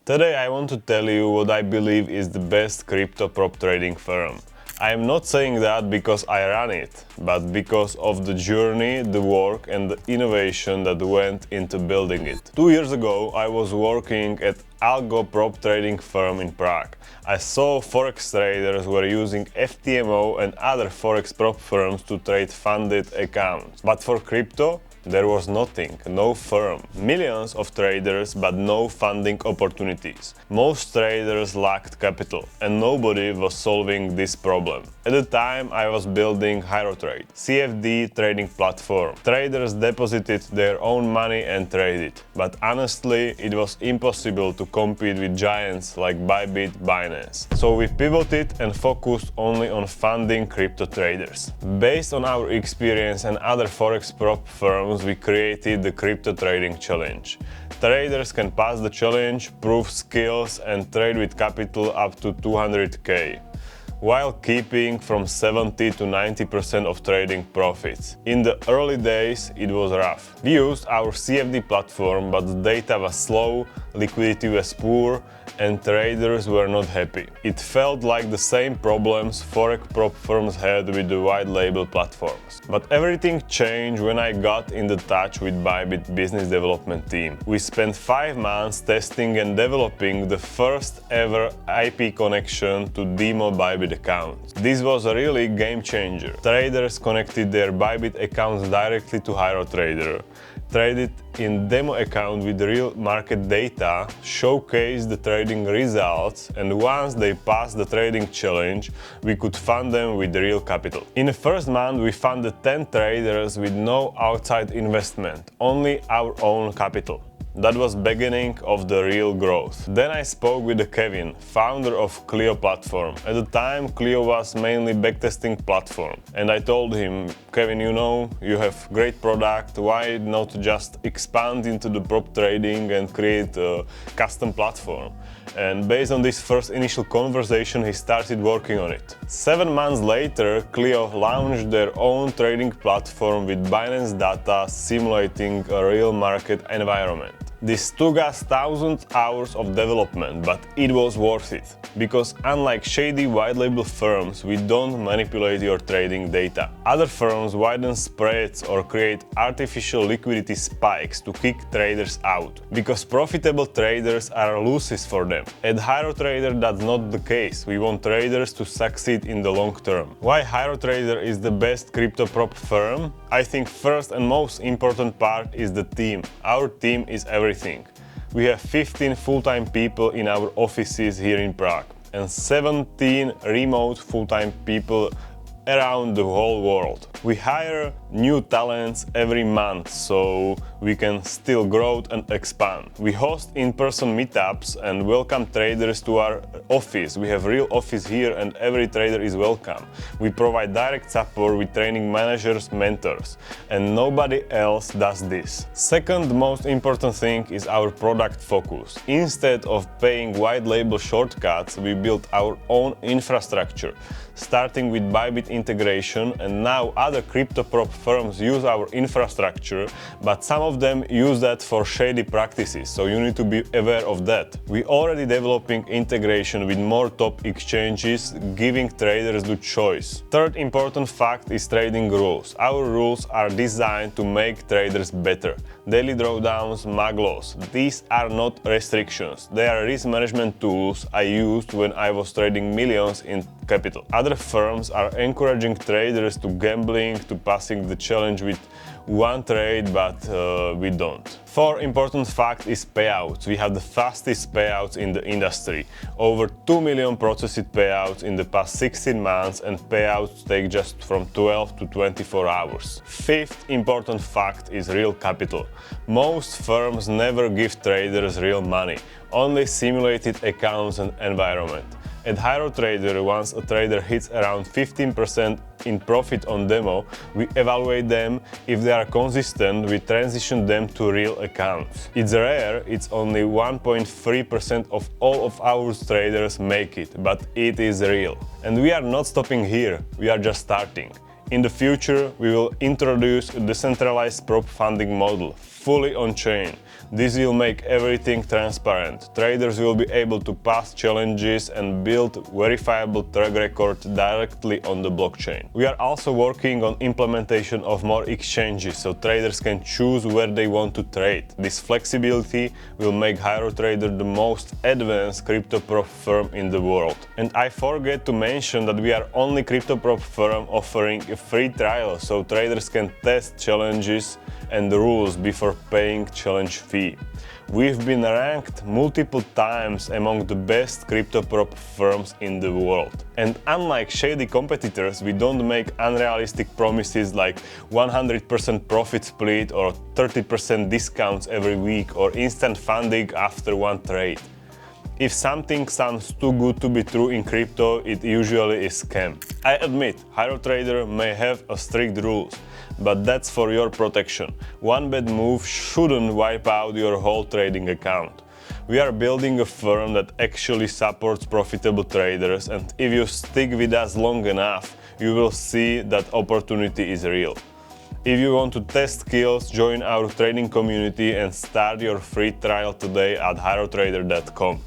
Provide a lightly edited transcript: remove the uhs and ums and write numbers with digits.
Today I want to tell you what I believe is the best crypto prop trading firm. I am not saying that because I run it, but because of the journey, the work and the innovation that went into building it. 2 years ago I was working at algo prop trading firm in Prague. I saw forex traders were using FTMO and other forex prop firms to trade funded accounts. But for crypto, there was nothing, no firm. Millions of traders, but no funding opportunities. Most traders lacked capital, and nobody was solving this problem. At the time, I was building HyroTrade, CFD trading platform. Traders deposited their own money and traded. But honestly, it was impossible to compete with giants like Bybit, Binance. So we pivoted and focused only on funding crypto traders. Based on our experience and other forex prop firms, we created the Crypto Trading Challenge. Traders can pass the challenge, prove skills and trade with capital up to 200k, while keeping from 70 to 90% of trading profits. In the early days, it was rough. We used our CFD platform, but the data was slow, liquidity was poor, and traders were not happy. It felt like the same problems forex prop firms had with the white label platforms. But everything changed when I got into touch with Bybit business development team. We spent 5 months testing and developing the first ever IP connection to demo Bybit accounts. This was a really game changer. Traders connected their Bybit accounts directly to HyroTrader, traded in demo account with real market data, showcased the trading results, and once they passed the trading challenge, we could fund them with real capital. In the first month, we funded 10 traders with no outside investment, only our own capital. That was beginning of the real growth. Then I spoke with Kevin, founder of Clio platform. At the time, Clio was mainly backtesting platform. And I told him, Kevin, you have great product, why not just expand into the prop trading and create a custom platform? And based on this first initial conversation, he started working on it. 7 months later, Clio launched their own trading platform with Binance data simulating a real market environment. This took us thousands of hours of development, but it was worth it. Because unlike shady white label firms, we don't manipulate your trading data. Other firms widen spreads or create artificial liquidity spikes to kick traders out, because profitable traders are losses for them. At HyroTrader, that's not the case. We want traders to succeed in the long term. Why HyroTrader is the best crypto prop firm? I think first and most important part is the team. Our team is everything. We have 15 full-time people in our offices here in Prague and 17 remote full-time people around the whole world. We hire new talents every month so we can still grow and expand. We host in-person meetups and welcome traders to our office. We have real office here and every trader is welcome. We provide direct support with training managers, mentors, and nobody else does this. Second most important thing is our product focus. Instead of paying white label shortcuts, we built our own infrastructure, starting with Bybit integration, and now other crypto prop firms use our infrastructure, but some of them use that for shady practices, so you need to be aware of that. We already developing integration with more top exchanges, giving traders the choice. Third important fact is trading rules. Our rules are designed to make traders better. Daily drawdowns, mag loss. These are not restrictions. They are risk management tools I used when I was trading millions in capital. Other firms are encouraging traders to gambling, to passing the challenge with one trade, but we don't. Fourth important fact is payouts. We have the fastest payouts in the industry. Over 2 million processed payouts in the past 16 months, and payouts take just from 12 to 24 hours. Fifth important fact is real capital. Most firms never give traders real money, only simulated accounts and environment. At HyroTrader, once a trader hits around 15% in profit on demo, we evaluate them. If they are consistent, we transition them to real accounts. It's rare, it's only 1.3% of all of our traders make it, but it is real. And we are not stopping here, we are just starting. In the future, we will introduce a decentralized prop funding model, fully on-chain. This will make everything transparent. Traders will be able to pass challenges and build verifiable track record directly on the blockchain. We are also working on implementation of more exchanges so traders can choose where they want to trade. This flexibility will make HyroTrader the most advanced crypto-prop firm in the world. And I forget to mention that we are only crypto-prop firm offering a free trial so traders can test challenges and the rules before paying challenge fee. We've been ranked multiple times among the best crypto-prop firms in the world. And unlike shady competitors, we don't make unrealistic promises like 100% profit split or 30% discounts every week or instant funding after one trade. If something sounds too good to be true in crypto, it usually is scam. I admit, HyroTrader may have strict rules, but that's for your protection. One bad move shouldn't wipe out your whole trading account. We are building a firm that actually supports profitable traders, and if you stick with us long enough, you will see that opportunity is real. If you want to test skills, join our trading community and start your free trial today at hyrotrader.com.